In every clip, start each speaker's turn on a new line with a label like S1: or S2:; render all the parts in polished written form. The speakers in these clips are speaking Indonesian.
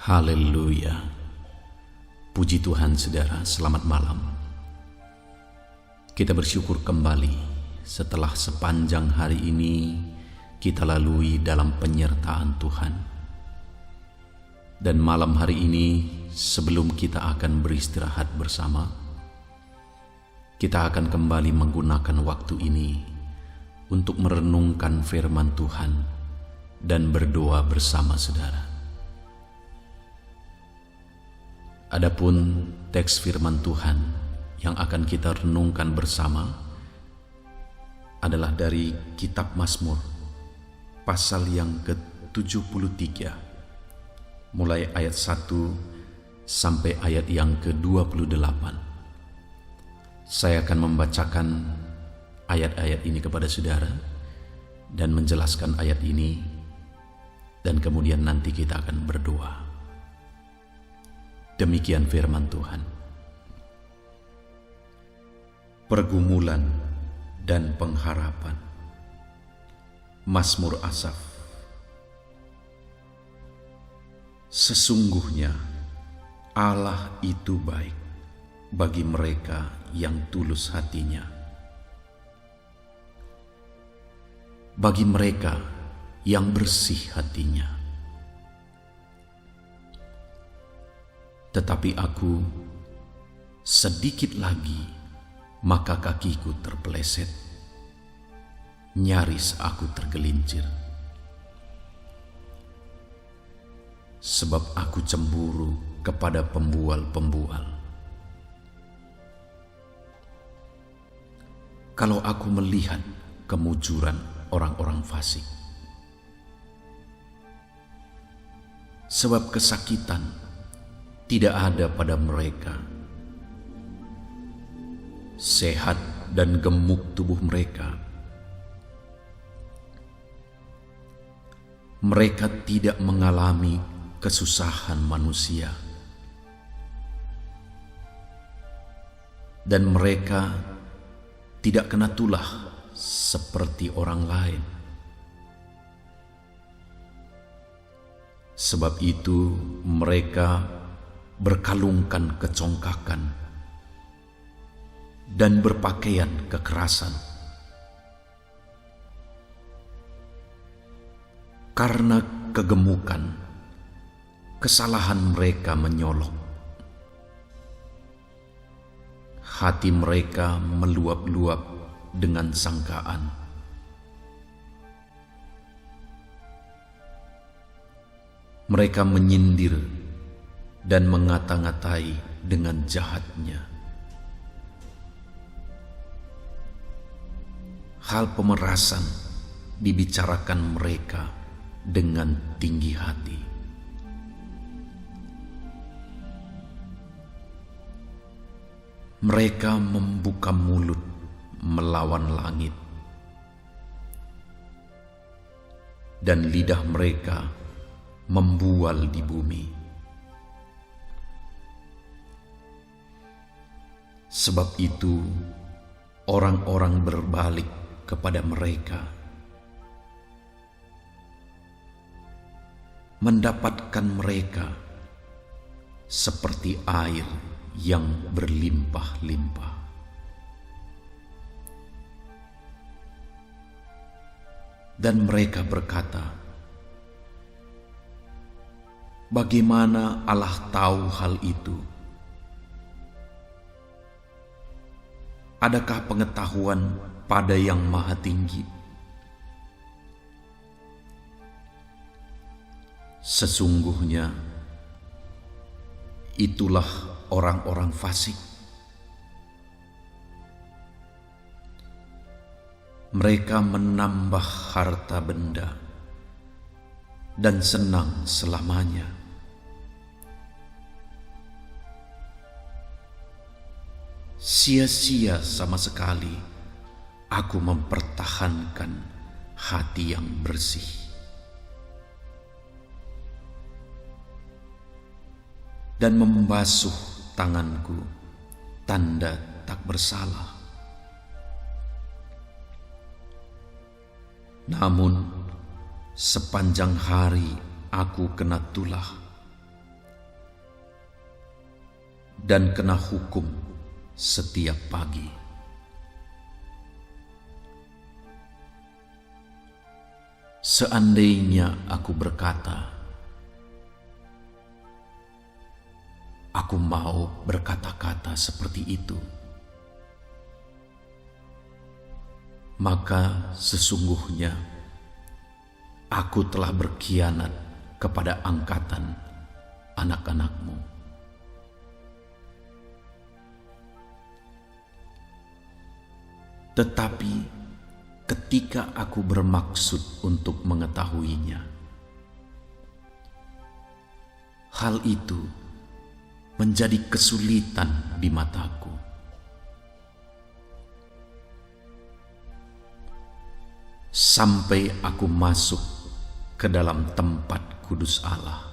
S1: Haleluya. Puji Tuhan saudara, selamat malam. Kita bersyukur kembali setelah sepanjang hari ini kita lalui dalam penyertaan Tuhan. Dan malam hari ini sebelum kita akan beristirahat bersama, kita akan kembali menggunakan waktu ini untuk merenungkan firman Tuhan dan berdoa bersama saudara. Adapun teks firman Tuhan yang akan kita renungkan bersama adalah dari kitab Mazmur pasal yang ke-73 mulai ayat 1 sampai ayat yang ke-28. Saya akan membacakan ayat-ayat ini kepada saudara dan menjelaskan ayat ini, dan kemudian nanti kita akan berdoa. Demikian firman Tuhan. Pergumulan dan pengharapan. Mazmur Asaf. Sesungguhnya Allah itu baik bagi mereka yang tulus hatinya, bagi mereka yang bersih hatinya. Tetapi aku sedikit lagi, maka kakiku terpeleset, nyaris aku tergelincir. Sebab aku cemburu kepada pembual-pembual. Kalau aku melihat kemujuran orang-orang fasik, sebab kesakitan tidak ada pada mereka, sehat dan gemuk tubuh mereka. Mereka tidak mengalami kesusahan manusia, dan mereka tidak kena tulah seperti orang lain. Sebab itu mereka berkalungkan kecongkakan dan berpakaian kekerasan. Karena kegemukan, kesalahan mereka menyolok. Hati mereka meluap-luap dengan sangkaan. Mereka menyindir dan mengata-ngatai dengan jahatnya. Hal pemerasan dibicarakan mereka dengan tinggi hati. Mereka membuka mulut melawan langit, dan lidah mereka membual di bumi. Sebab itu orang-orang berbalik kepada mereka, mendapatkan mereka seperti air yang berlimpah-limpah. Dan mereka berkata, bagaimana Allah tahu hal itu? Adakah pengetahuan pada Yang Maha Tinggi? Sesungguhnya itulah orang-orang fasik. Mereka menambah harta benda dan senang selamanya. Sia-sia sama sekali aku mempertahankan hati yang bersih. Dan membasuh tanganku, tanda tak bersalah. Namun sepanjang hari aku kena tulah dan kena hukum setiap pagi. Seandainya aku berkata, aku mau berkata-kata seperti itu, maka sesungguhnya aku telah berkhianat kepada angkatan anak-anakmu. Tetapi ketika aku bermaksud untuk mengetahuinya, hal itu menjadi kesulitan di mataku. Sampai aku masuk ke dalam tempat kudus Allah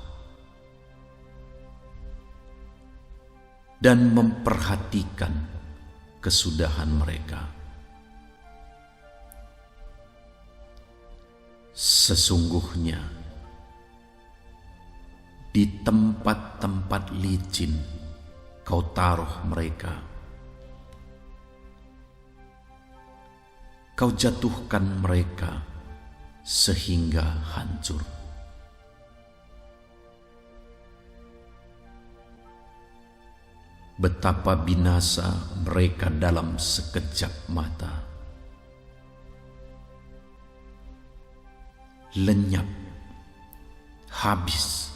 S1: dan memperhatikan kesudahan mereka. Sesungguhnya di tempat-tempat licin kau taruh mereka, kau jatuhkan mereka sehingga hancur. Betapa binasa mereka dalam sekejap mata. Lenyap, habis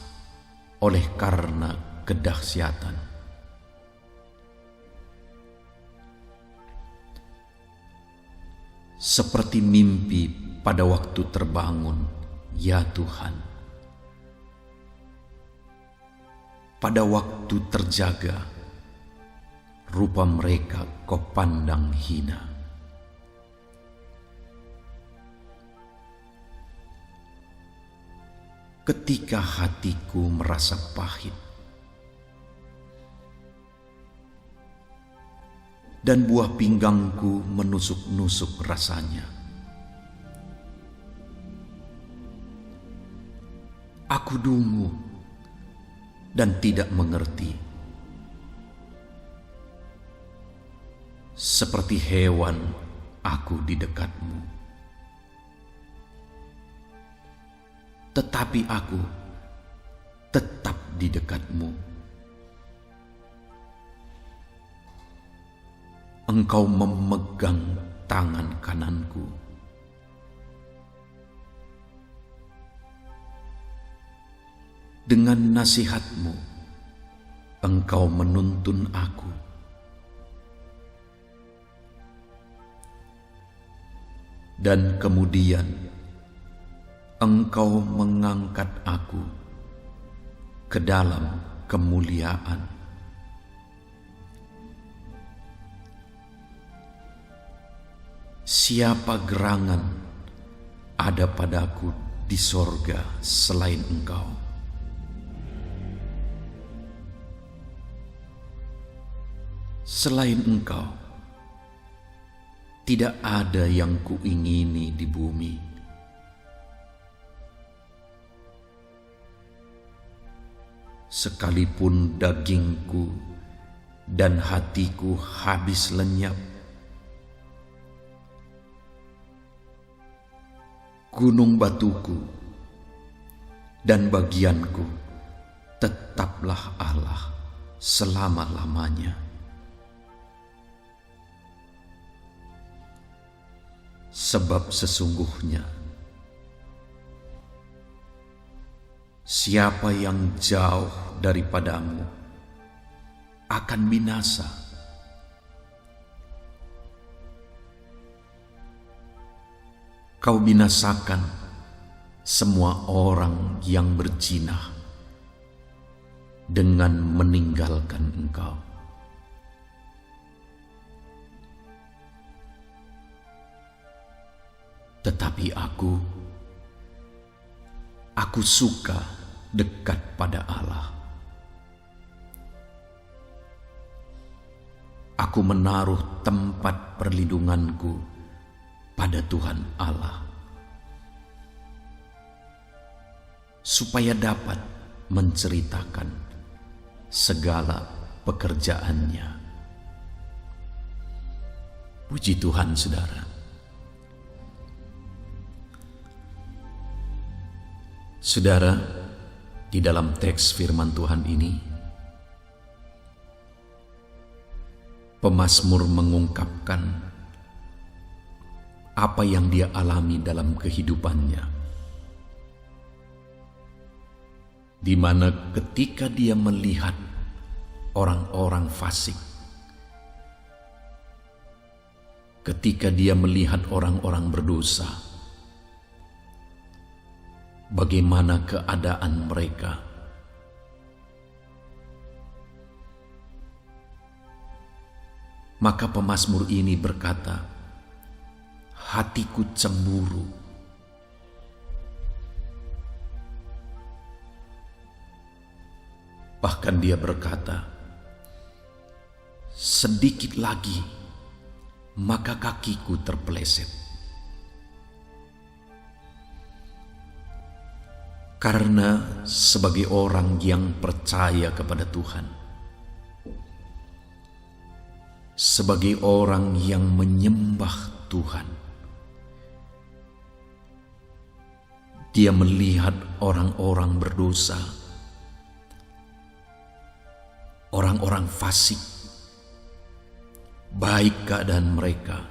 S1: oleh karena kedahsyatan. Seperti mimpi pada waktu terbangun, ya Tuhan. Pada waktu terjaga, rupa mereka kau pandang hina. Ketika hatiku merasa pahit dan buah pinggangku menusuk-nusuk rasanya, aku dungu dan tidak mengerti. Seperti hewan aku di dekatmu. Tetapi aku tetap di dekatmu. Engkau memegang tangan kananku. Dengan nasihatmu, engkau menuntun aku. Dan kemudian engkau mengangkat aku ke dalam kemuliaan. Siapa gerangan ada padaku di sorga selain engkau? Selain engkau, tidak ada yang kuingini di bumi. Sekalipun dagingku dan hatiku habis lenyap, gunung batuku dan bagianku tetaplah Allah selama-lamanya. Sebab sesungguhnya siapa yang jauh daripadamu akan binasa. Kau binasakan semua orang yang berzina dengan meninggalkan engkau. Tetapi aku suka dekat pada Allah. Aku menaruh tempat perlindunganku pada Tuhan Allah, supaya dapat menceritakan segala pekerjaannya. Puji Tuhan, saudara. Saudara, di dalam teks firman Tuhan ini, pemazmur mengungkapkan apa yang dia alami dalam kehidupannya, di mana ketika dia melihat orang-orang fasik, ketika dia melihat orang-orang berdosa, bagaimana keadaan mereka, maka pemazmur ini berkata, hatiku cemburu. Bahkan dia berkata, sedikit lagi maka kakiku terpeleset. Karena sebagai orang yang percaya kepada Tuhan, sebagai orang yang menyembah Tuhan, dia melihat orang-orang berdosa, orang-orang fasik, baik keadaan mereka,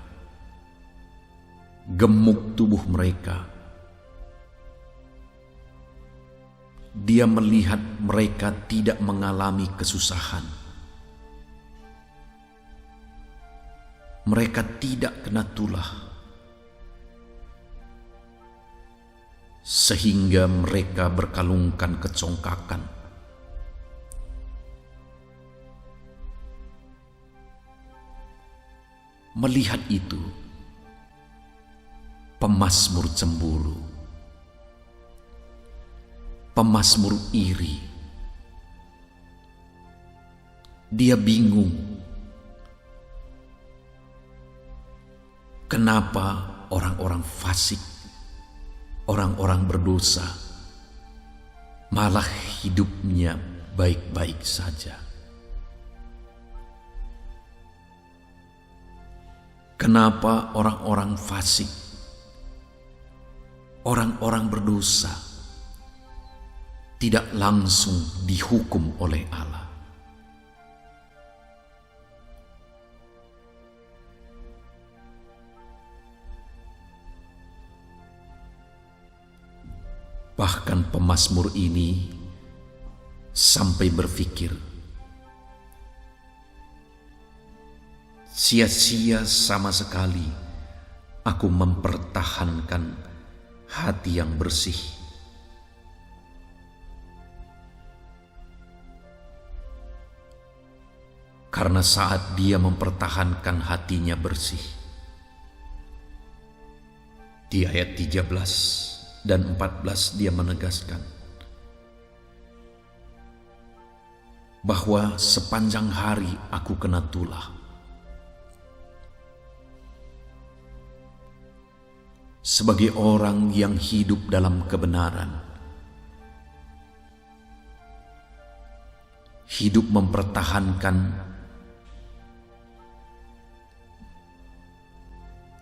S1: gemuk tubuh mereka. Dia melihat mereka tidak mengalami kesusahan. Mereka tidak kena tulah, sehingga mereka berkalungkan kecongkakan. Melihat itu, pemazmur cemburu, pemazmur iri. Dia bingung, kenapa orang-orang fasik, orang-orang berdosa, malah hidupnya baik-baik saja. Kenapa orang-orang fasik, orang-orang berdosa tidak langsung dihukum oleh Allah? Bahkan pemazmur ini sampai berpikir, sia-sia sama sekali aku mempertahankan hati yang bersih. Karena saat dia mempertahankan hatinya bersih, di ayat 13 dan 14 dia menegaskan bahwa sepanjang hari aku kena tulah. Sebagai orang yang hidup dalam kebenaran, hidup mempertahankan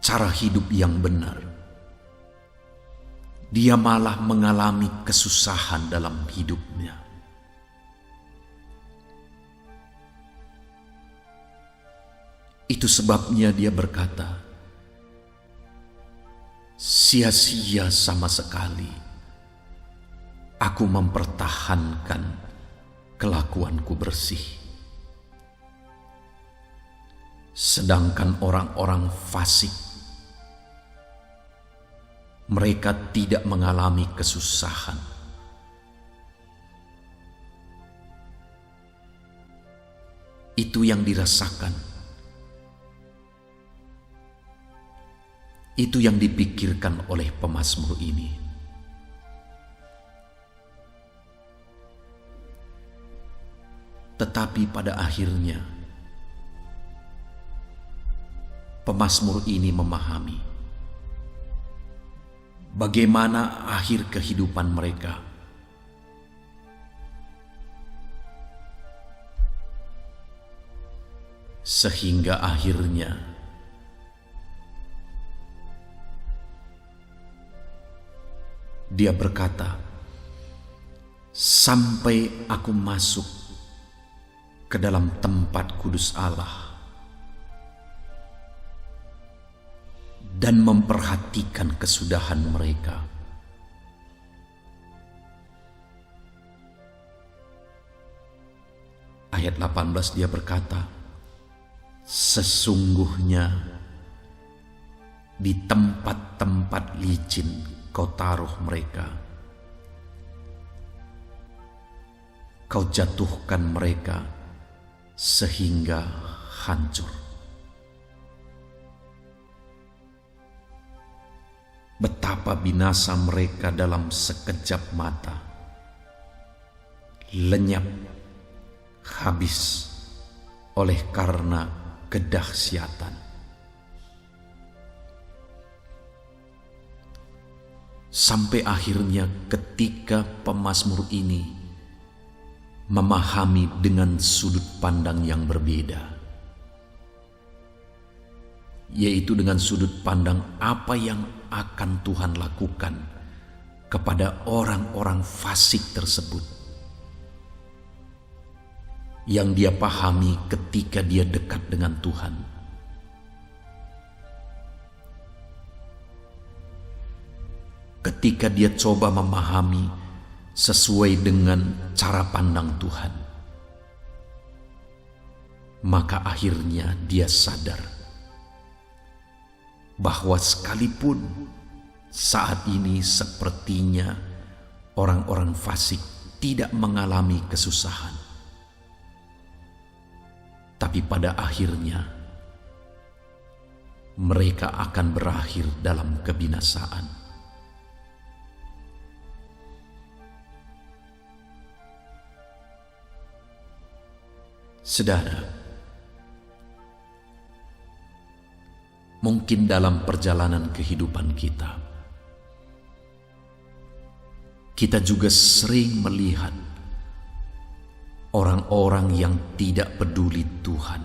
S1: cara hidup yang benar, dia malah mengalami kesusahan dalam hidupnya. Itu sebabnya dia berkata, sia-sia sama sekali aku mempertahankan kelakuanku bersih. Sedangkan orang-orang fasik, mereka tidak mengalami kesusahan. Itu yang dirasakan, itu yang dipikirkan oleh pemazmur ini. Tetapi pada akhirnya pemazmur ini memahami bagaimana akhir kehidupan mereka. sehingga akhirnya dia berkata, "Sampai aku masuk ke dalam tempat kudus Allah dan memperhatikan kesudahan mereka." Ayat 18 dia berkata, "Sesungguhnya di tempat-tempat licin kau taruh mereka, kau jatuhkan mereka sehingga hancur." Betapa binasa mereka dalam sekejap mata, lenyap, habis oleh karena kedahsyatan. Sampai akhirnya ketika pemazmur ini memahami dengan sudut pandang yang berbeda, yaitu dengan sudut pandang apa yang akan Tuhan lakukan kepada orang-orang fasik tersebut, yang dia pahami ketika dia dekat dengan Tuhan. Ketika dia coba memahami sesuai dengan cara pandang Tuhan, maka akhirnya dia sadar bahwa sekalipun saat ini sepertinya orang-orang fasik tidak mengalami kesusahan, tapi pada akhirnya mereka akan berakhir dalam kebinasaan. Saudara, mungkin dalam perjalanan kehidupan kita juga sering melihat orang-orang yang tidak peduli Tuhan,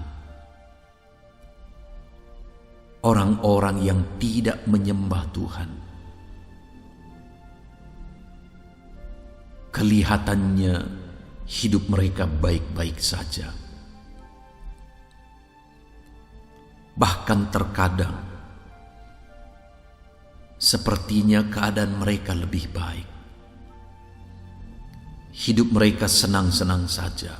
S1: orang-orang yang tidak menyembah Tuhan. Kelihatannya hidup mereka baik-baik saja. Bahkan terkadang sepertinya keadaan mereka lebih baik. Hidup mereka senang-senang saja.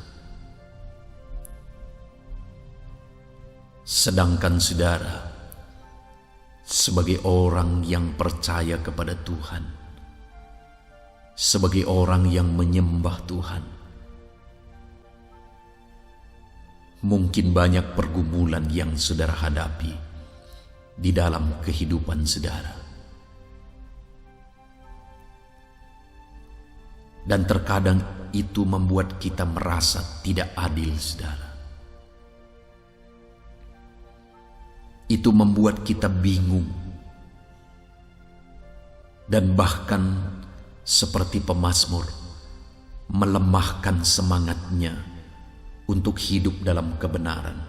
S1: Sedangkan saudara, sebagai orang yang percaya kepada Tuhan, sebagai orang yang menyembah Tuhan, mungkin banyak pergumulan yang saudara hadapi di dalam kehidupan saudara. Dan terkadang itu membuat kita merasa tidak adil, saudara. Itu membuat kita bingung. Dan bahkan seperti pemazmur, melemahkan semangatnya untuk hidup dalam kebenaran.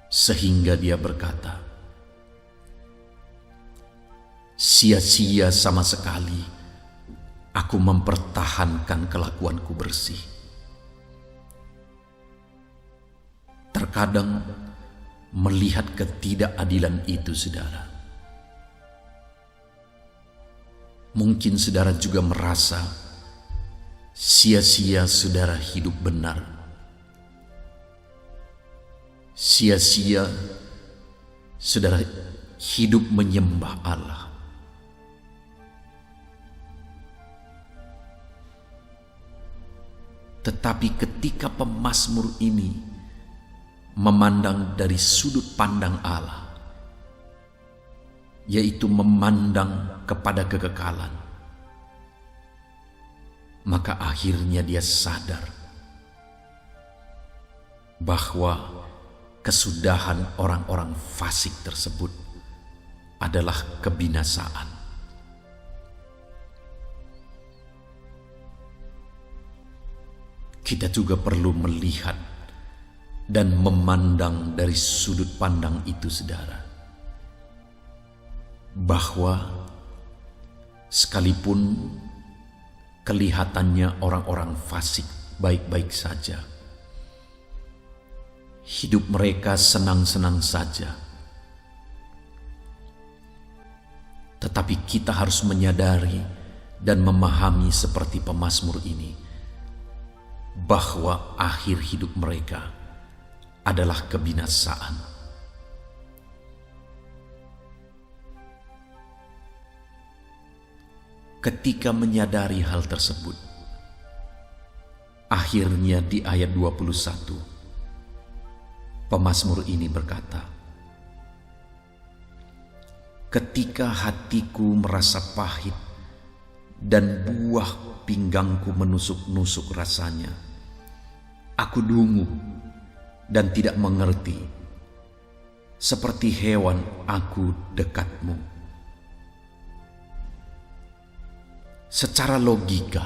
S1: Sehingga dia berkata, "Sia-sia sama sekali aku mempertahankan kelakuanku bersih." Terkadang melihat ketidakadilan itu, saudara, mungkin saudara juga merasa sia-sia saudara hidup benar, sia-sia saudara hidup menyembah Allah. Tetapi ketika pemazmur ini memandang dari sudut pandang Allah, yaitu memandang kepada kekekalan, maka akhirnya dia sadar bahwa kesudahan orang-orang fasik tersebut adalah kebinasaan. Kita juga perlu melihat dan memandang dari sudut pandang itu, saudara, bahwa sekalipun kelihatannya orang-orang fasik baik-baik saja, hidup mereka senang-senang saja, tetapi kita harus menyadari dan memahami seperti pemazmur ini, bahwa akhir hidup mereka adalah kebinasaan. Ketika menyadari hal tersebut, akhirnya di ayat 21, pemazmur ini berkata, "Ketika hatiku merasa pahit dan buah pinggangku menusuk-nusuk rasanya, aku dungu dan tidak mengerti, seperti hewan aku dekatmu." Secara logika,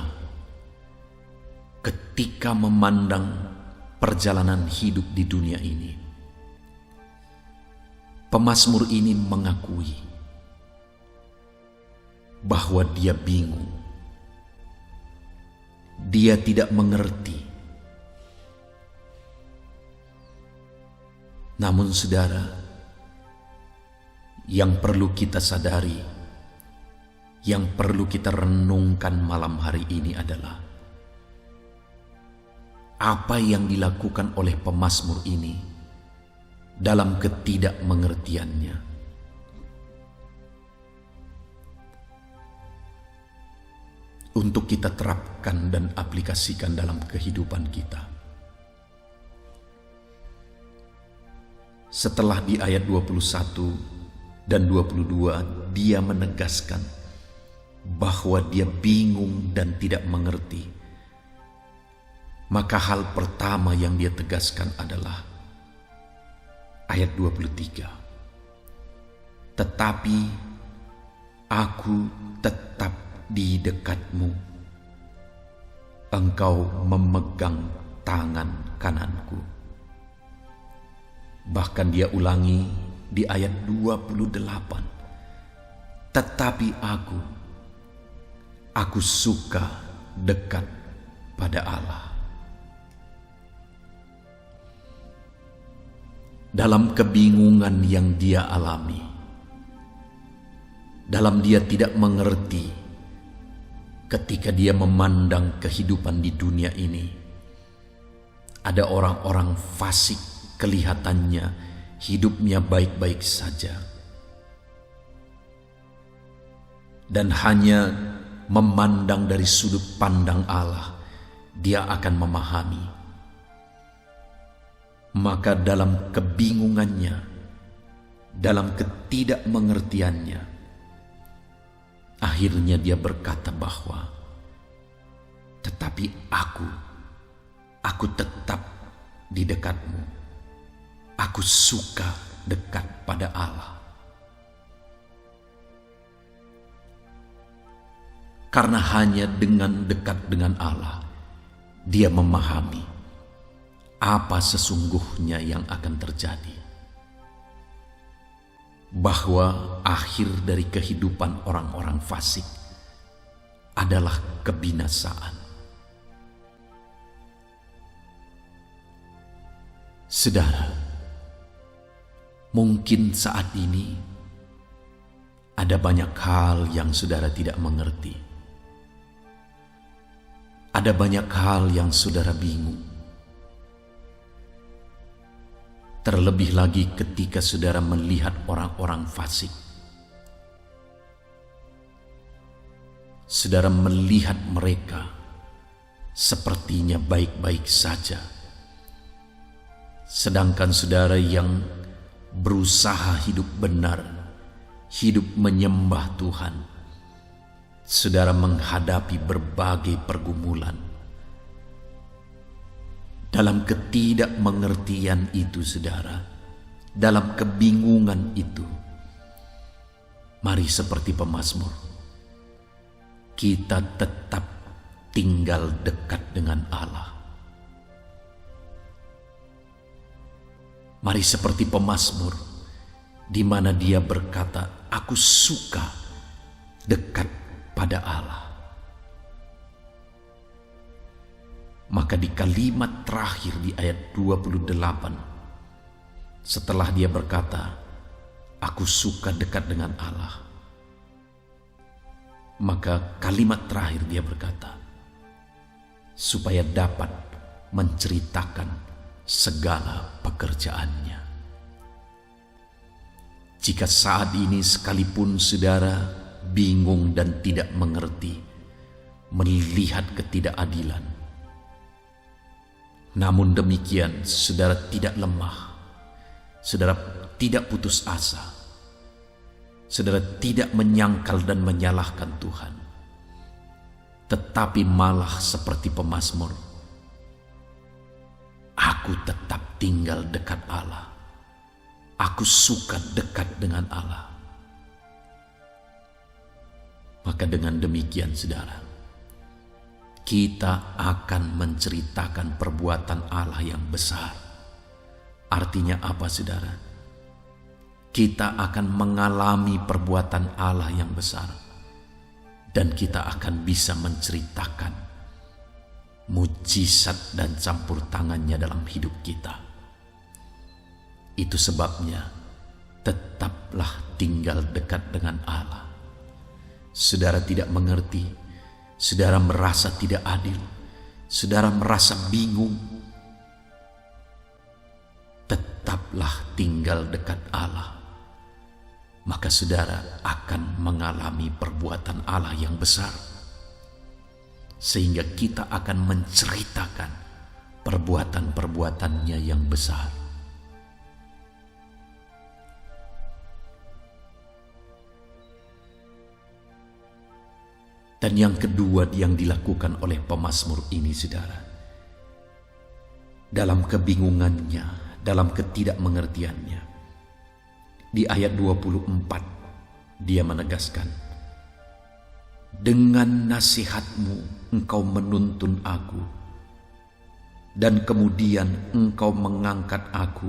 S1: ketika memandang perjalanan hidup di dunia ini, pemazmur ini mengakui bahwa dia bingung, dia tidak mengerti. Namun saudara, yang perlu kita sadari, yang perlu kita renungkan malam hari ini adalah apa yang dilakukan oleh pemazmur ini dalam ketidakmengertiannya. Untuk kita terapkan dan aplikasikan dalam kehidupan kita. Setelah di ayat 21 dan 22 dia menegaskan bahwa dia bingung dan tidak mengerti, maka hal pertama yang dia tegaskan adalah ayat 23. "Tetapi aku tetap di dekatmu, engkau memegang tangan kananku." Bahkan dia ulangi di ayat 28, "Tetapi aku suka dekat pada Allah." Dalam kebingungan yang dia alami, dalam dia tidak mengerti, ketika dia memandang kehidupan di dunia ini, ada orang-orang fasik, kelihatannya hidupnya baik-baik saja, dan hanya memandang dari sudut pandang Allah, dia akan memahami. Maka dalam kebingungannya, dalam ketidakmengertiannya, akhirnya dia berkata bahwa, "Tetapi aku tetap di dekatmu. Aku suka dekat pada Allah." Karena hanya dengan dekat dengan Allah, dia memahami apa sesungguhnya yang akan terjadi. Bahwa akhir dari kehidupan orang-orang fasik adalah kebinasaan. Saudara, mungkin saat ini ada banyak hal yang saudara tidak mengerti. Ada banyak hal yang saudara bingung. Terlebih lagi ketika saudara melihat orang-orang fasik. Saudara melihat mereka sepertinya baik-baik saja, sedangkan saudara yang berusaha hidup benar, hidup menyembah Tuhan, saudara menghadapi berbagai pergumulan. Dalam ketidakmengertian itu, saudara, dalam kebingungan itu, mari seperti pemazmur, kita tetap tinggal dekat dengan Allah. Mari seperti pemazmur, di mana dia berkata, aku suka dekat pada Allah. Maka di kalimat terakhir di ayat 28, setelah dia berkata, aku suka dekat dengan Allah, maka kalimat terakhir dia berkata, supaya dapat menceritakan segala pekerjaannya. Jika saat ini sekalipun saudara bingung dan tidak mengerti, melihat ketidakadilan, namun demikian saudara tidak lemah, saudara tidak putus asa, saudara tidak menyangkal dan menyalahkan Tuhan, tetapi malah seperti pemazmur, aku tetap tinggal dekat Allah, aku suka dekat dengan Allah. Maka dengan demikian saudara, kita akan menceritakan perbuatan Allah yang besar. Artinya apa saudara? Kita akan mengalami perbuatan Allah yang besar, dan kita akan bisa menceritakan mujizat dan campur tangannya dalam hidup kita. Itu sebabnya tetaplah tinggal dekat dengan Allah. Saudara tidak mengerti, saudara merasa tidak adil, saudara merasa bingung, tetaplah tinggal dekat Allah. Maka saudara akan mengalami perbuatan Allah yang besar, sehingga kita akan menceritakan perbuatan-perbuatannya yang besar. Dan yang kedua yang dilakukan oleh pemazmur ini saudara, dalam kebingungannya, dalam ketidakmengertiannya, di ayat 24 dia menegaskan, dengan nasihatmu engkau menuntun aku, dan kemudian engkau mengangkat aku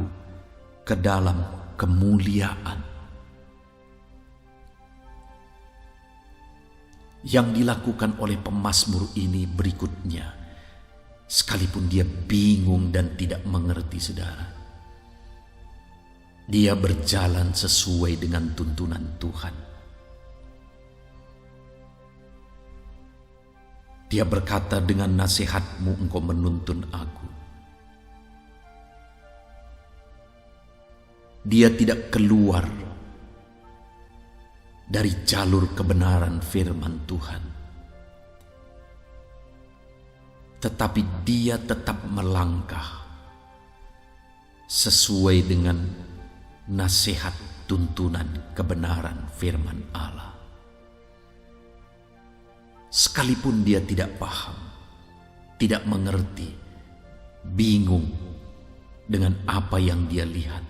S1: ke dalam kemuliaan. Yang dilakukan oleh pemazmur ini berikutnya, sekalipun dia bingung dan tidak mengerti saudara, dia berjalan sesuai dengan tuntunan Tuhan. Dia berkata, dengan nasihatmu engkau menuntun aku. Dia tidak keluar dari jalur kebenaran firman Tuhan, tetapi dia tetap melangkah sesuai dengan nasihat tuntunan kebenaran firman Allah. Sekalipun dia tidak paham, tidak mengerti, bingung dengan apa yang dia lihat,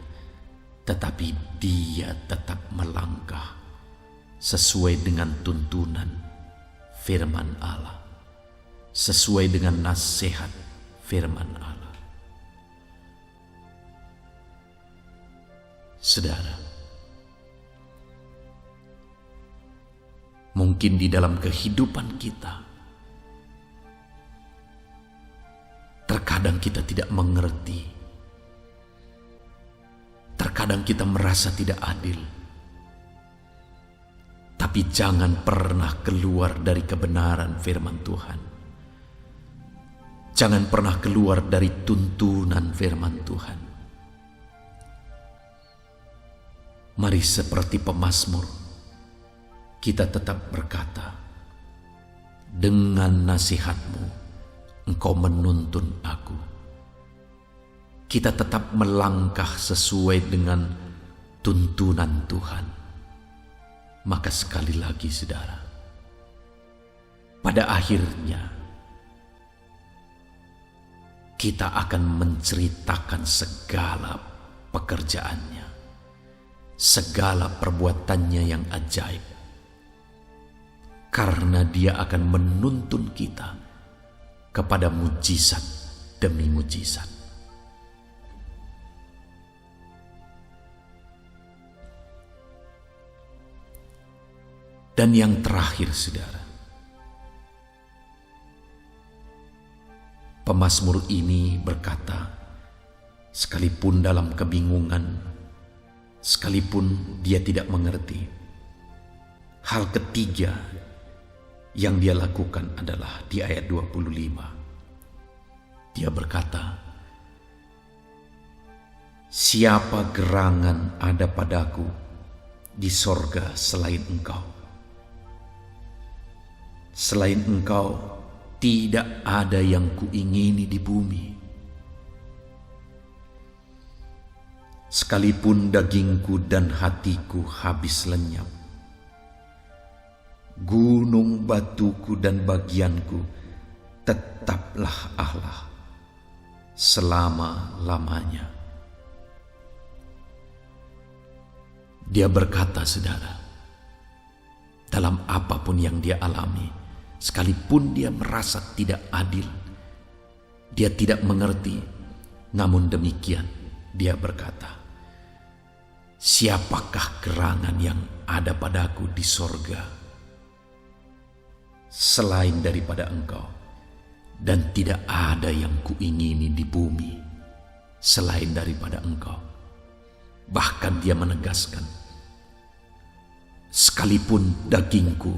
S1: tetapi dia tetap melangkah sesuai dengan tuntunan firman Allah, sesuai dengan nasihat firman Allah. Saudara, mungkin di dalam kehidupan kita, terkadang kita tidak mengerti, terkadang kita merasa tidak adil, tapi jangan pernah keluar dari kebenaran firman Tuhan. Jangan pernah keluar dari tuntunan firman Tuhan. Mari seperti pemazmur, kita tetap berkata, dengan nasihatmu engkau menuntun aku. Kita tetap melangkah sesuai dengan tuntunan Tuhan. Maka sekali lagi saudara, pada akhirnya kita akan menceritakan segala pekerjaannya, segala perbuatannya yang ajaib, karena dia akan menuntun kita kepada mujizat demi mujizat. Dan yang terakhir, saudara, pemazmur ini berkata, sekalipun dalam kebingungan, sekalipun dia tidak mengerti, hal ketiga yang dia lakukan adalah di ayat 25. Dia berkata, siapa gerangan ada padaku di sorga selain engkau? Selain engkau, tidak ada yang kuingini di bumi. Sekalipun dagingku dan hatiku habis lenyap, gunung batuku dan bagianku tetaplah Allah selama-lamanya. Dia berkata, saudara, dalam apapun yang dia alami, sekalipun dia merasa tidak adil, dia tidak mengerti, namun demikian dia berkata, siapakah gerangan yang ada padaku di sorga selain daripada engkau, dan tidak ada yang kuingini di bumi selain daripada engkau. Bahkan dia menegaskan, sekalipun dagingku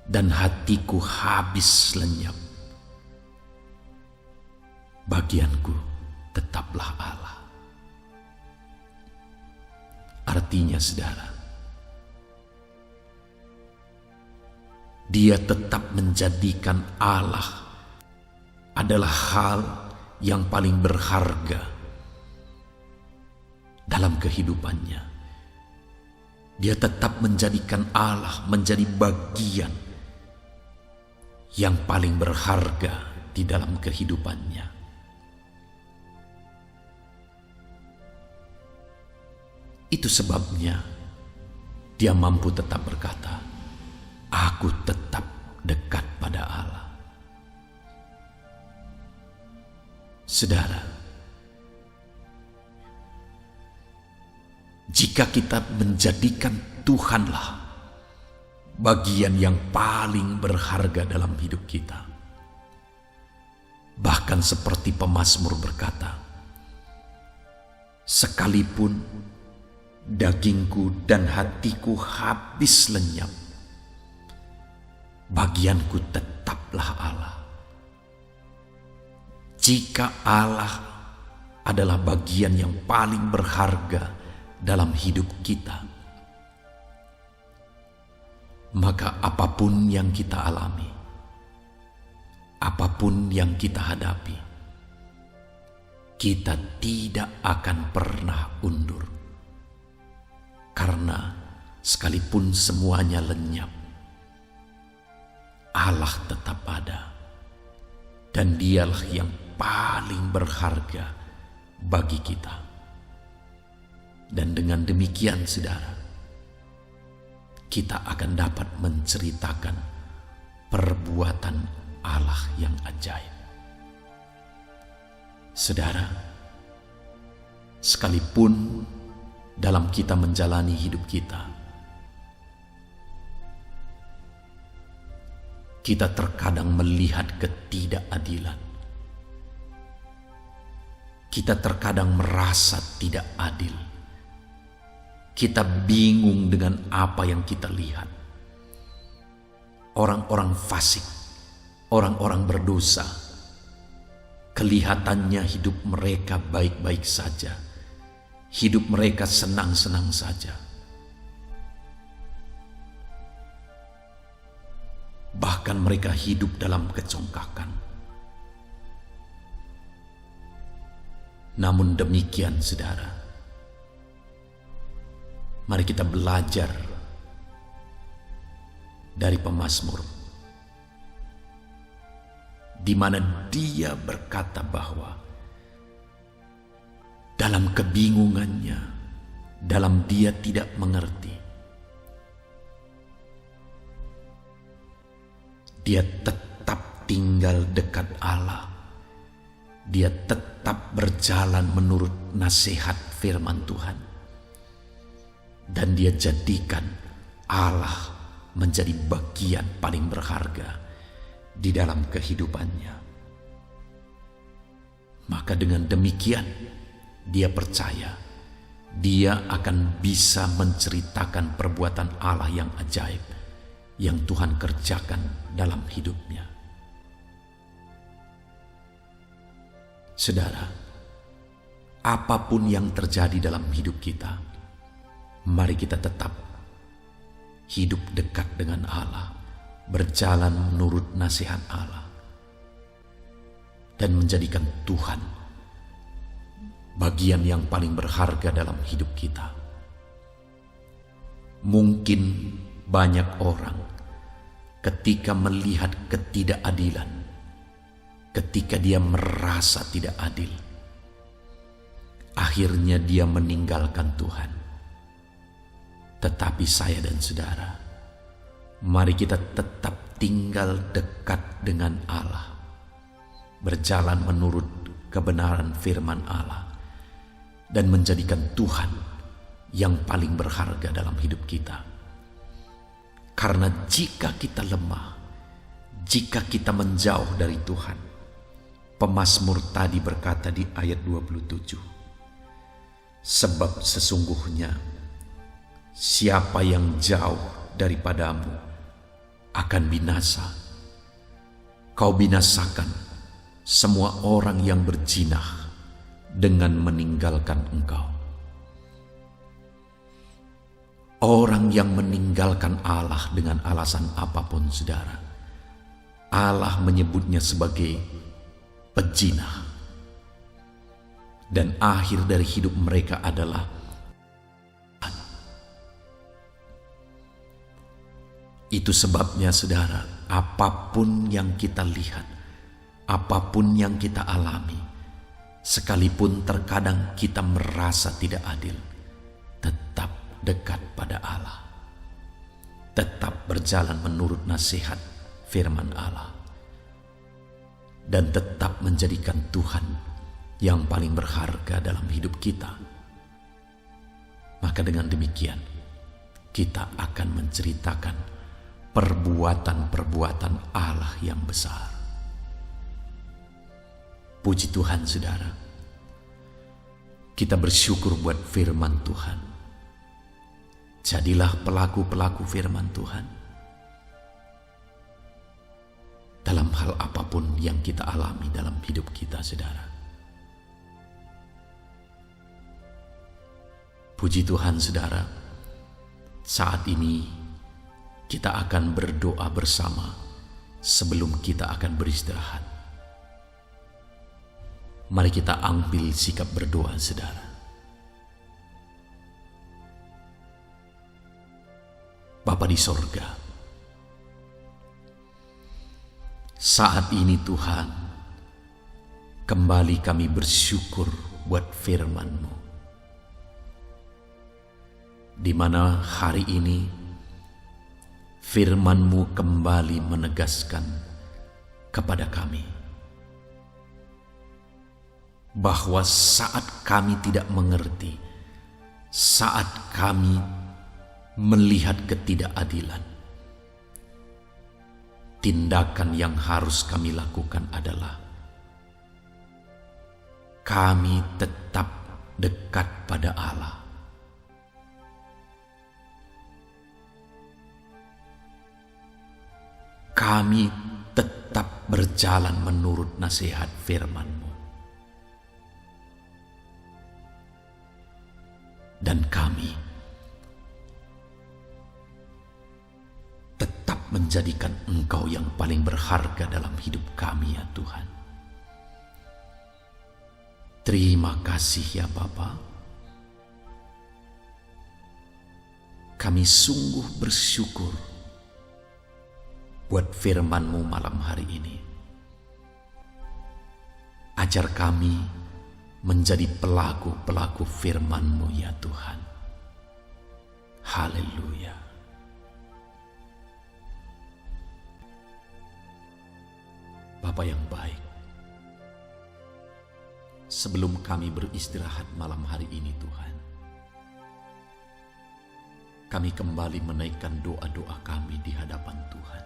S1: dan hatiku habis lenyap, bagianku tetaplah Allah. Artinya, saudara, dia tetap menjadikan Allah adalah hal yang paling berharga dalam kehidupannya. Dia tetap menjadikan Allah menjadi bagian yang paling berharga di dalam kehidupannya. Itu sebabnya dia mampu tetap berkata, aku tetap dekat pada Allah. Saudara, jika kita menjadikan Tuhanlah bagian yang paling berharga dalam hidup kita, bahkan seperti pemazmur berkata, sekalipun dagingku dan hatiku habis lenyap, bagianku tetaplah Allah. Jika Allah adalah bagian yang paling berharga dalam hidup kita, maka apapun yang kita alami, apapun yang kita hadapi, kita tidak akan pernah undur. Karena sekalipun semuanya lenyap, Allah tetap ada, dan dialah yang paling berharga bagi kita. Dan dengan demikian, saudara, kita akan dapat menceritakan perbuatan Allah yang ajaib. Saudara, sekalipun dalam kita menjalani hidup kita, kita terkadang melihat ketidakadilan, kita terkadang merasa tidak adil, kita bingung dengan apa yang kita lihat. Orang-orang fasik, orang-orang berdosa, kelihatannya hidup mereka baik-baik saja, hidup mereka senang-senang saja. Bahkan mereka hidup dalam kecongkakan. Namun demikian, saudara, mari kita belajar dari pemazmur, di mana dia berkata bahwa dalam kebingungannya, dalam dia tidak mengerti, dia tetap tinggal dekat Allah. Dia tetap berjalan menurut nasihat firman Tuhan. Dan dia jadikan Allah menjadi bagian paling berharga di dalam kehidupannya. Maka dengan demikian dia percaya dia akan bisa menceritakan perbuatan Allah yang ajaib yang Tuhan kerjakan dalam hidupnya. Saudara, apapun yang terjadi dalam hidup kita, mari kita tetap hidup dekat dengan Allah, berjalan menurut nasihat Allah, dan menjadikan Tuhan bagian yang paling berharga dalam hidup kita. Mungkin banyak orang ketika melihat ketidakadilan, ketika dia merasa tidak adil, akhirnya dia meninggalkan Tuhan. Tetapi saya dan saudara, mari kita tetap tinggal dekat dengan Allah, berjalan menurut kebenaran firman Allah, dan menjadikan Tuhan yang paling berharga dalam hidup kita. Karena jika kita lemah, jika kita menjauh dari Tuhan, pemazmur tadi berkata di ayat 27, sebab sesungguhnya siapa yang jauh daripadamu akan binasa. Kau binasakan semua orang yang berjinah dengan meninggalkan engkau. Orang yang meninggalkan Allah dengan alasan apapun, saudara, Allah menyebutnya sebagai pejinah. Dan akhir dari hidup mereka adalah itu sebabnya, saudara, apapun yang kita lihat, apapun yang kita alami, sekalipun terkadang kita merasa tidak adil, tetap dekat pada Allah, tetap berjalan menurut nasihat firman Allah, dan tetap menjadikan Tuhan yang paling berharga dalam hidup kita. Maka dengan demikian kita akan menceritakan perbuatan-perbuatan Allah yang besar. Puji Tuhan, saudara. Kita bersyukur buat firman Tuhan. Jadilah pelaku-pelaku firman Tuhan dalam hal apapun yang kita alami dalam hidup kita, saudara. Puji Tuhan, saudara. Saat ini kita akan berdoa bersama sebelum kita akan beristirahat. Mari kita ambil sikap berdoa, saudara. Bapa di sorga, saat ini Tuhan, kembali kami bersyukur buat firman-Mu, di mana hari ini firman-Mu kembali menegaskan kepada kami bahwa saat kami tidak mengerti, saat kami melihat ketidakadilan, tindakan yang harus kami lakukan adalah kami tetap dekat pada Allah. Kami tetap berjalan menurut nasihat firman-Mu. Dan kami tetap menjadikan Engkau yang paling berharga dalam hidup kami, ya Tuhan. Terima kasih ya Bapa. Kami sungguh bersyukur buat firman-Mu malam hari ini. Ajar kami menjadi pelaku-pelaku firman-Mu ya Tuhan. Haleluya. Bapa yang baik, sebelum kami beristirahat malam hari ini Tuhan, kami kembali menaikkan doa-doa kami di hadapan Tuhan.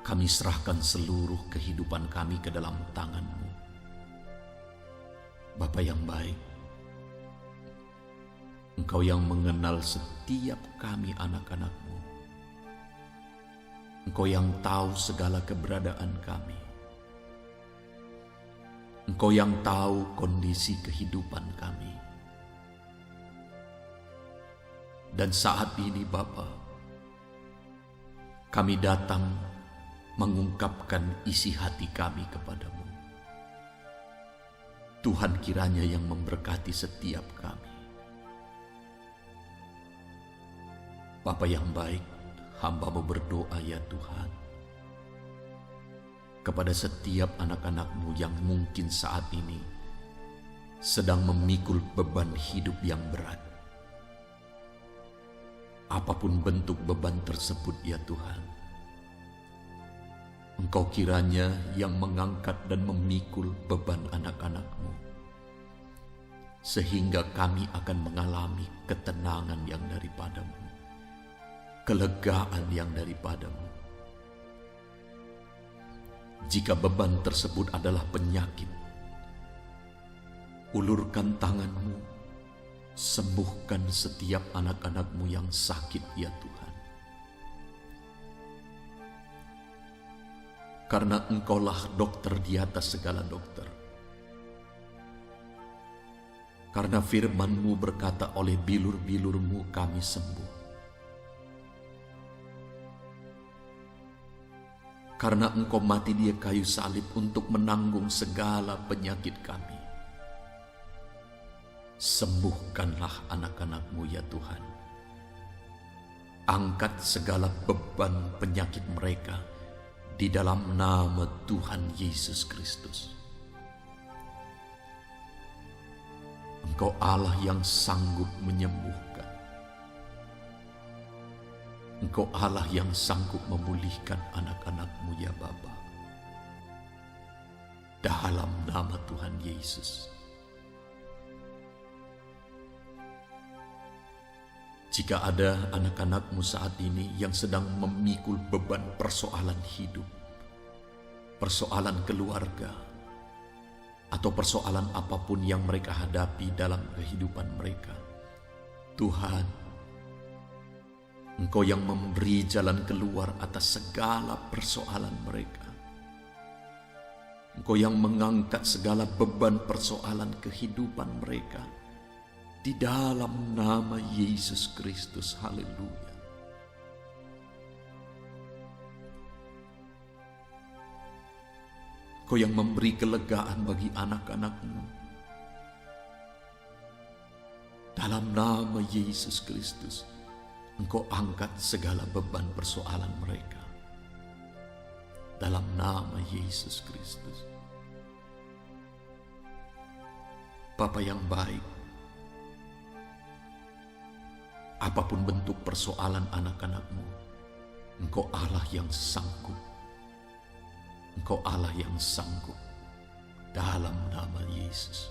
S1: Kami serahkan seluruh kehidupan kami ke dalam tangan-Mu. Bapa yang baik, Engkau yang mengenal setiap kami anak-anak-Mu. Engkau yang tahu segala keberadaan kami. Engkau yang tahu kondisi kehidupan kami. Dan saat ini Bapa, kami datang mengungkapkan isi hati kami kepadamu. Tuhan kiranya yang memberkati setiap kami. Bapa yang baik, hamba-Mu berdoa ya Tuhan, kepada setiap anak-anak-Mu yang mungkin saat ini sedang memikul beban hidup yang berat. Apapun bentuk beban tersebut ya Tuhan, Engkau kiranya yang mengangkat dan memikul beban anak-anak-Mu, sehingga kami akan mengalami ketenangan yang daripada-Mu, kelegaan yang daripada-Mu. Jika beban tersebut adalah penyakit, ulurkan tangan-Mu, sembuhkan setiap anak-anak-Mu yang sakit ya Tuhan. Karena Engkaulah dokter di atas segala dokter. Karena firman-Mu berkata, oleh bilur-bilur-Mu kami sembuh. Karena Engkau mati di kayu salib untuk menanggung segala penyakit kami. Sembuhkanlah anak-anak-Mu ya Tuhan. Angkat segala beban penyakit mereka di dalam nama Tuhan Yesus Kristus. Engkau Allah yang sanggup menyembuhkan. Engkau Allah yang sanggup memulihkan anak-anak-Mu ya Bapa. Dalam nama Tuhan Yesus. Jika ada anak-anak-Mu saat ini yang sedang memikul beban persoalan hidup, persoalan keluarga, atau persoalan apapun yang mereka hadapi dalam kehidupan mereka, Tuhan, Engkau yang memberi jalan keluar atas segala persoalan mereka. Engkau yang mengangkat segala beban persoalan kehidupan mereka. Di dalam nama Yesus Kristus, haleluya. Engkau yang memberi kelegaan bagi anak-anak-Mu. Dalam nama Yesus Kristus, Engkau angkat segala beban persoalan mereka. Dalam nama Yesus Kristus. Bapa yang baik, apapun bentuk persoalan anak-anak-Mu, Engkau Allah yang sanggup. Engkau Allah yang sanggup. Dalam nama Yesus.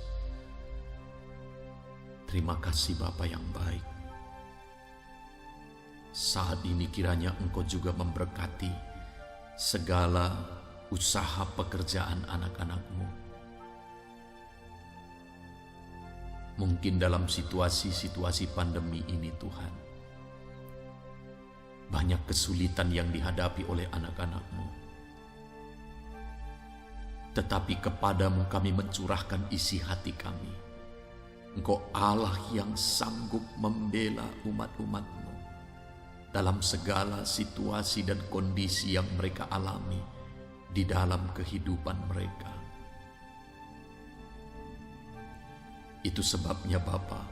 S1: Terima kasih Bapa yang baik. Saat ini kiranya Engkau juga memberkati segala usaha pekerjaan anak-anak-Mu. Mungkin dalam situasi-situasi pandemi ini Tuhan, banyak kesulitan yang dihadapi oleh anak-anak-Mu. Tetapi kepadamu kami mencurahkan isi hati kami. Engkau Allah yang sanggup membela umat-umat-Mu dalam segala situasi dan kondisi yang mereka alami di dalam kehidupan mereka. Itu sebabnya Bapa,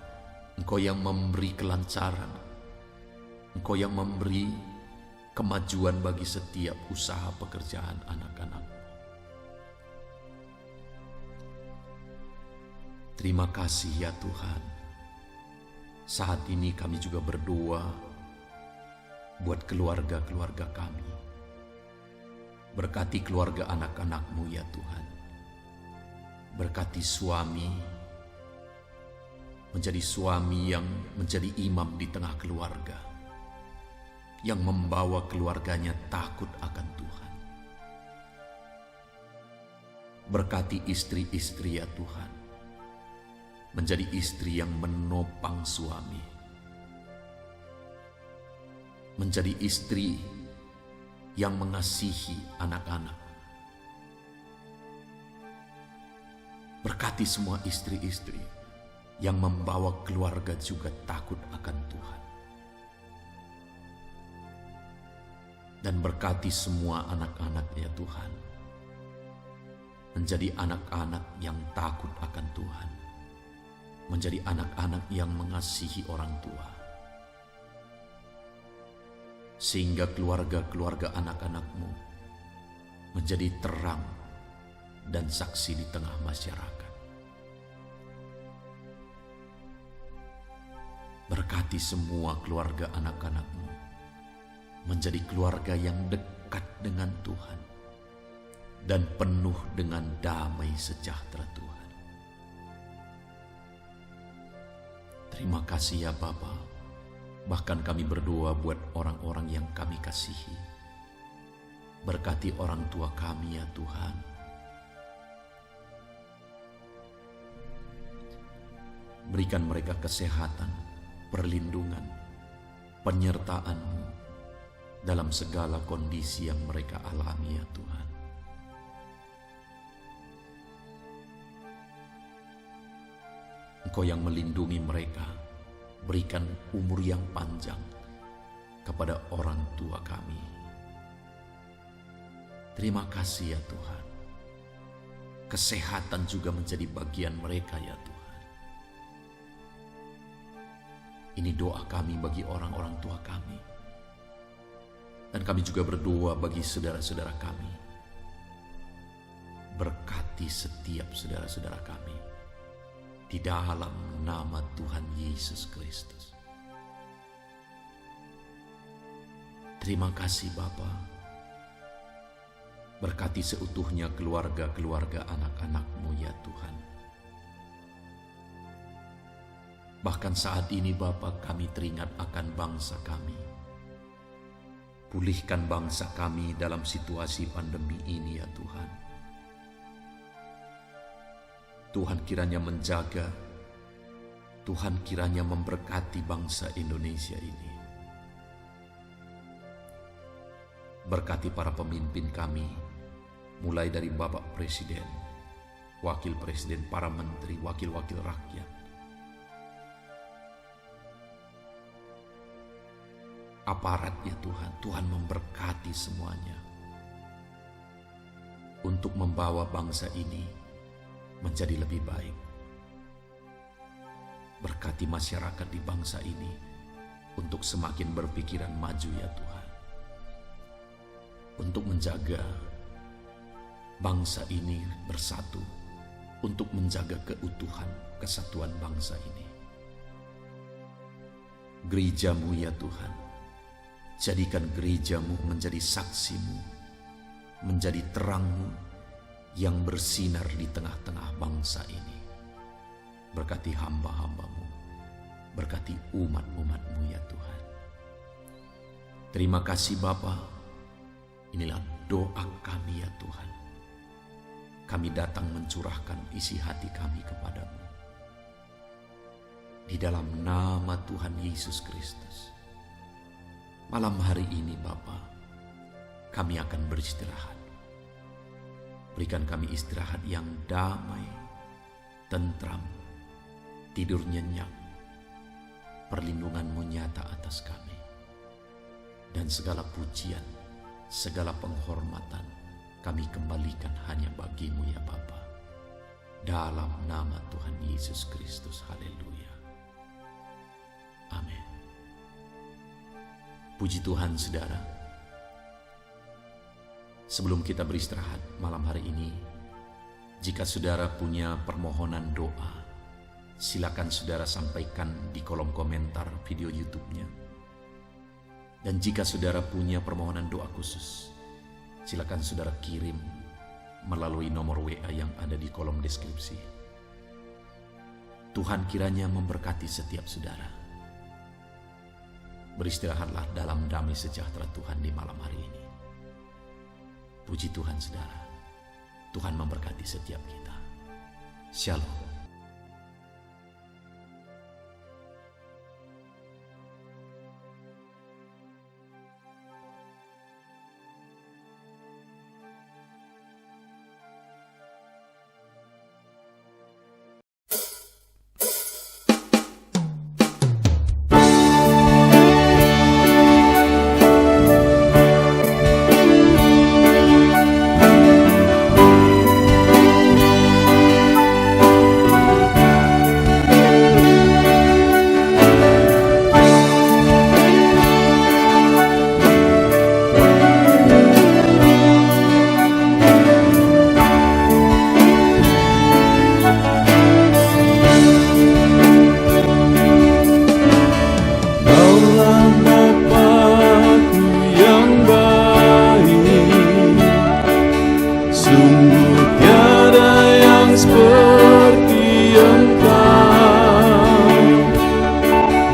S1: Engkau yang memberi kelancaran, Engkau yang memberi kemajuan bagi setiap usaha pekerjaan anak-anak. Terima kasih ya Tuhan. Saat ini kami juga berdoa buat keluarga-keluarga kami. Berkati keluarga anak-anak-Mu ya Tuhan. Berkati suami, menjadi suami yang menjadi imam di tengah keluarga, yang membawa keluarganya takut akan Tuhan. Berkati istri-istri ya Tuhan, menjadi istri yang menopang suami, menjadi istri yang mengasihi anak-anak. Berkati semua istri-istri yang membawa keluarga juga takut akan Tuhan. Dan berkati semua anak-anak ya Tuhan, menjadi anak-anak yang takut akan Tuhan, menjadi anak-anak yang mengasihi orang tua, sehingga keluarga-keluarga anak-anak-Mu menjadi terang dan saksi di tengah masyarakat. Berkati semua keluarga anak-anak-Mu menjadi keluarga yang dekat dengan Tuhan dan penuh dengan damai sejahtera Tuhan. Terima kasih ya Bapa. Bahkan kami berdoa buat orang-orang yang kami kasihi. Berkati orang tua kami ya Tuhan. Berikan mereka kesehatan, perlindungan, penyertaan-Mu dalam segala kondisi yang mereka alami ya Tuhan. Engkau yang melindungi mereka, berikan umur yang panjang kepada orang tua kami. Terima kasih ya Tuhan. Kesehatan juga menjadi bagian mereka ya Tuhan. Ini doa kami bagi orang-orang tua kami. Dan kami juga berdoa bagi saudara-saudara kami. Berkati setiap saudara-saudara kami di dalam nama Tuhan Yesus Kristus. Terima kasih Bapa. Berkati seutuhnya keluarga-keluarga anak-anak-Mu ya Tuhan. Bahkan saat ini Bapa, kami teringat akan bangsa kami. Pulihkan bangsa kami dalam situasi pandemi ini ya Tuhan. Tuhan kiranya menjaga, Tuhan kiranya memberkati bangsa Indonesia ini. Berkati para pemimpin kami, mulai dari Bapak Presiden, Wakil Presiden, para menteri, wakil-wakil rakyat. Aparat ya Tuhan, Tuhan memberkati semuanya untuk membawa bangsa ini menjadi lebih baik. Berkati masyarakat di bangsa ini untuk semakin berpikiran maju ya Tuhan, untuk menjaga bangsa ini bersatu, untuk menjaga keutuhan kesatuan bangsa ini. Gereja-Mu ya Tuhan, jadikan gereja-Mu menjadi saksi-Mu, menjadi terang-Mu yang bersinar di tengah-tengah bangsa ini. Berkati hamba-hamba-Mu, berkati umat-umat-Mu ya Tuhan. Terima kasih Bapa. Inilah doa kami ya Tuhan. Kami datang mencurahkan isi hati kami kepadamu. Di dalam nama Tuhan Yesus Kristus. Malam hari ini Bapa, kami akan beristirahat. Berikan kami istirahat yang damai, tentram, tidur nyenyak. Perlindungan-Mu nyata atas kami. Dan segala pujian, segala penghormatan kami kembalikan hanya bagi-Mu ya Bapa. Dalam nama Tuhan Yesus Kristus. Haleluya. Amin. Puji Tuhan saudara. Sebelum kita beristirahat malam hari ini, jika saudara punya permohonan doa, silakan saudara sampaikan di kolom komentar video YouTube-nya. Dan jika saudara punya permohonan doa khusus, silakan saudara kirim melalui nomor WA yang ada di kolom deskripsi. Tuhan kiranya memberkati setiap saudara. Beristirahatlah dalam damai sejahtera Tuhan di malam hari ini. Puji Tuhan saudara, Tuhan memberkati setiap kita. Shalom.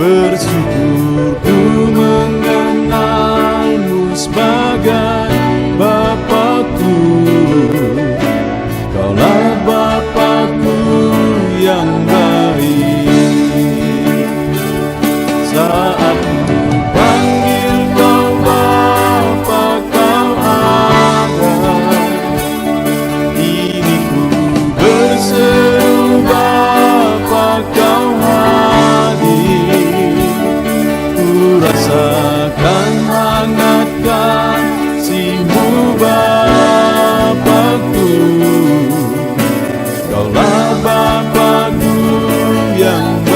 S2: Bersyukur ku mengenalmu sebagai Bapakku. Kaulah Bapakku yang baik. Saat ku panggil kau Bapa, kau ada. Ini ku berseru Bapa, kau rasakan hangat kasih-Mu Bapakku. Kaulah Bapakku yang baik.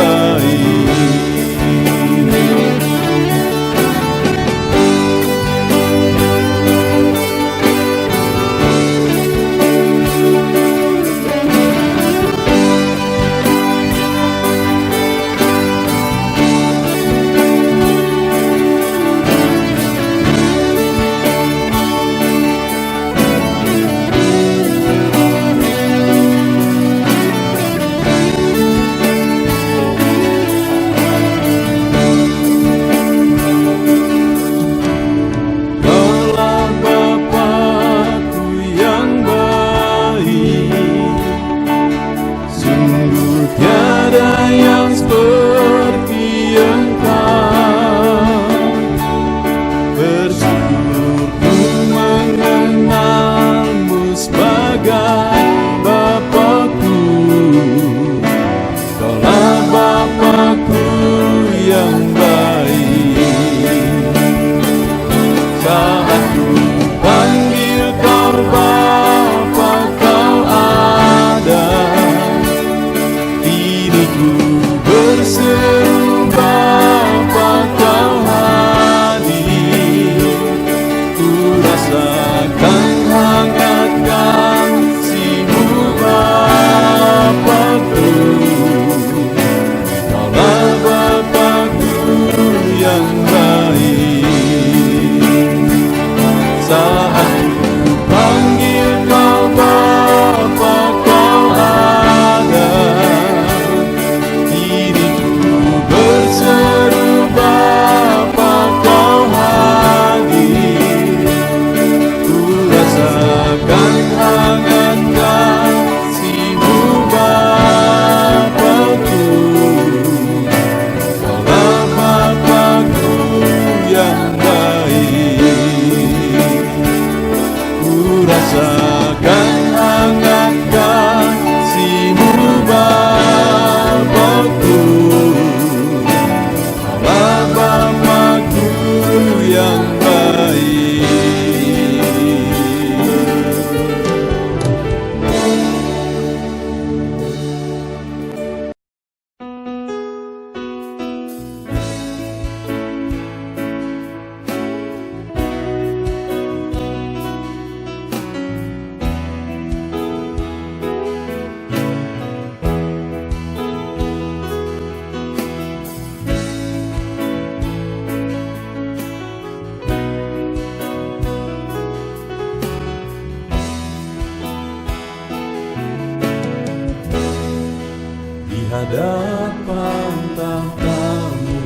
S2: hadapan tahta-Mu,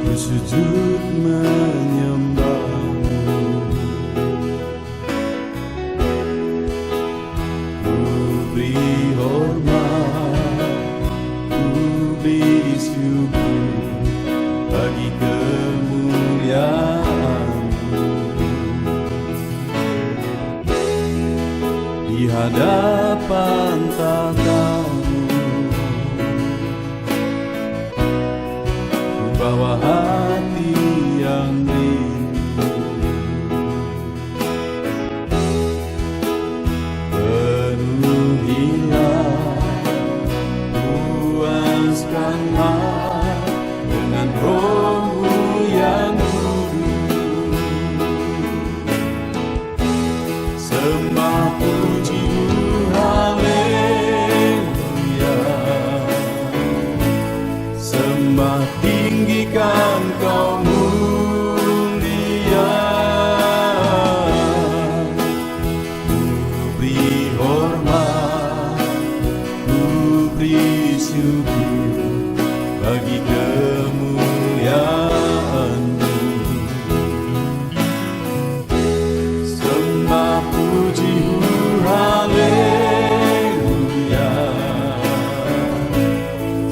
S2: ku sujud menyembah-Mu. Ku beri hormat, ku beri syukur bagi kemuliaan-Mu. Di hadapan tahta-Mu, ku bawa hati yang rindu. Penuhilah, puaskanlah dengan Roh-Mu yang kudus. Sembah puji haleluya, sembah tinggikan Kau mulia. Ku beri hormat, ku beri syukur bagi kemuliaan-Mu. Sembah puji haleluya,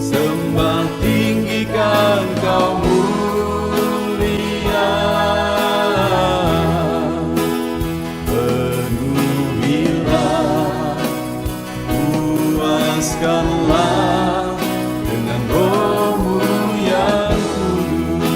S2: sembah tinggikan Kau mulia. Penuhilah, puaskanlah dengan Roh-Mu yang kudus.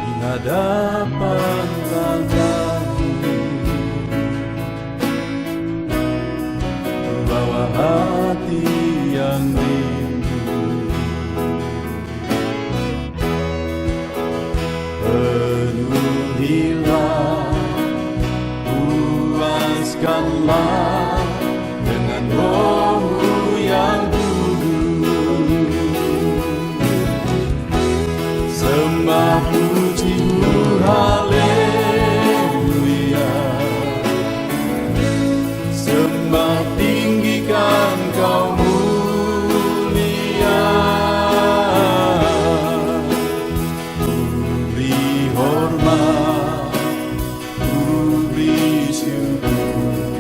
S2: Di hadapan tahta-Mu, bawa hati yang rindu. Penuhilah, puaskanlah dengan Roh-Mu yang kudus. Sembah puji haleluya, sembah tinggikan Kau mulia. Ku beri hormat, ku beri syukur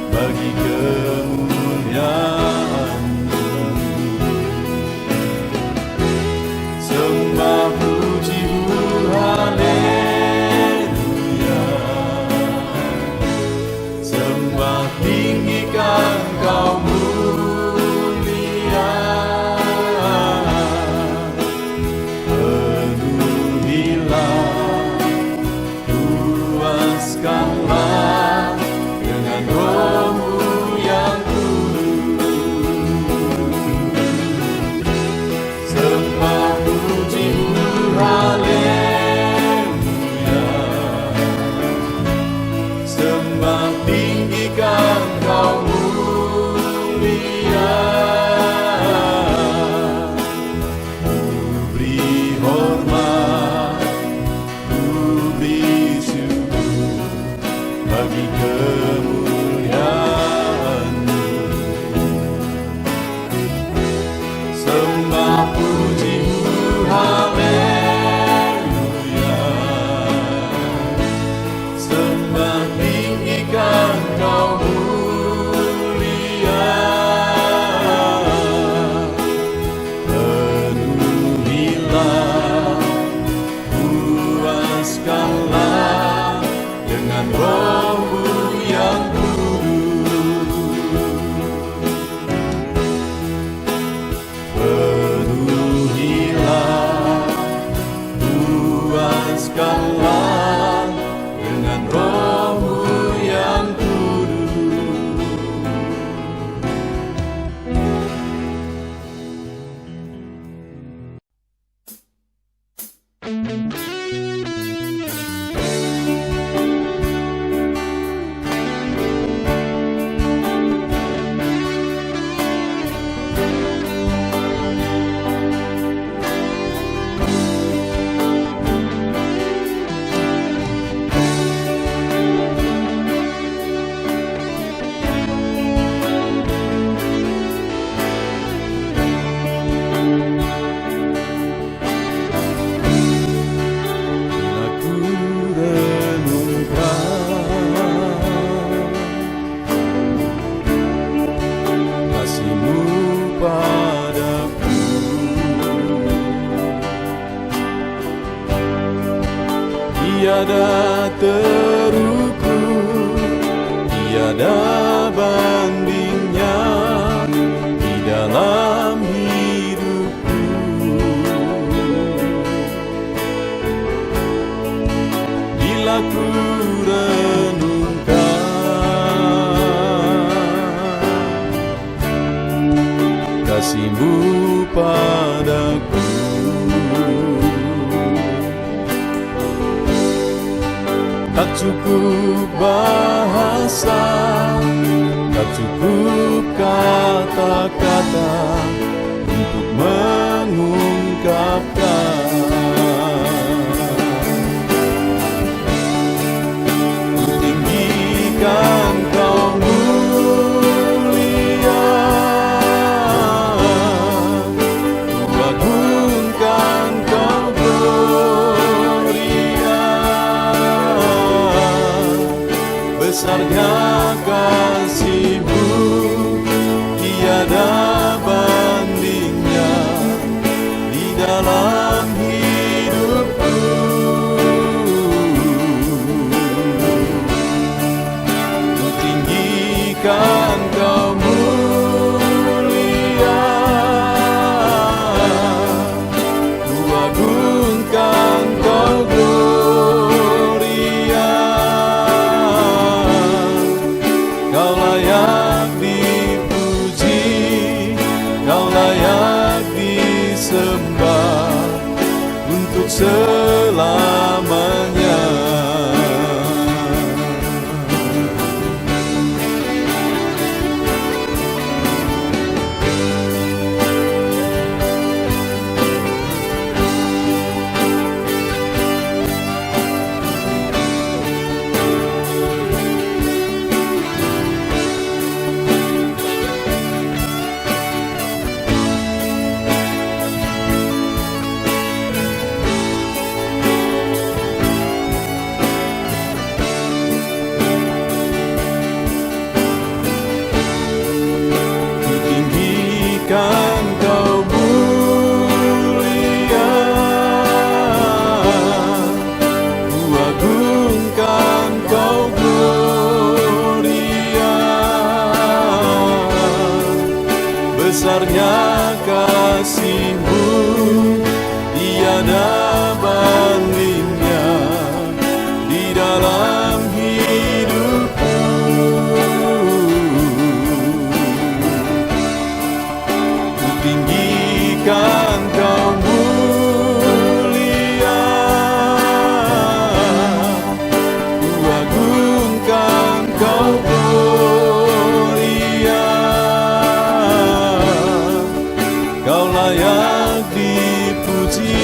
S2: bagi kemuliaan-Mu. Sembah puji haleluya, sembah tinggikan Kau mulia. Penuhilah, Luaskanlah dengan Roh-Mu yang kudus. Penuhilah, luaskanlah dengan Roh-Mu yang kudus. Bila ku renungkan kasih-Mu padaku, tiada terukur, tiada bandingnya di dalam hidupku. Bila ku renungkan kasih-Mu padaku, tak cukup bahasa, tak cukup kata-kata untuk mengungkapkan. Ku tinggikan Kau mulia, ku agungkan Kau gloria. Besarnya kasih-Mu, tiada bandingnya di dalam hidupku. Ku tinggikan Kau mulia, ku agungkan Kau gloria. Kau layak dipuji, Kau layak disembah untuk selamanya. Ku tinggikan Kau mulia, ku agungkan Kau gloria. Besarnya kasih-Mu, tiada bandingnya di dalam hidupku. Ku tinggikan Kau mulia, ku agungkan Kau gloria. Kau layak dipuji,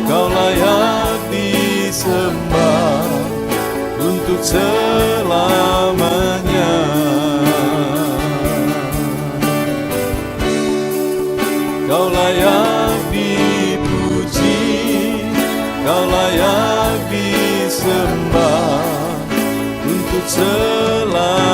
S2: Kau layak disembah untuk selamanya. Kau layak dipuji, Kau layak disembah untuk selamanya.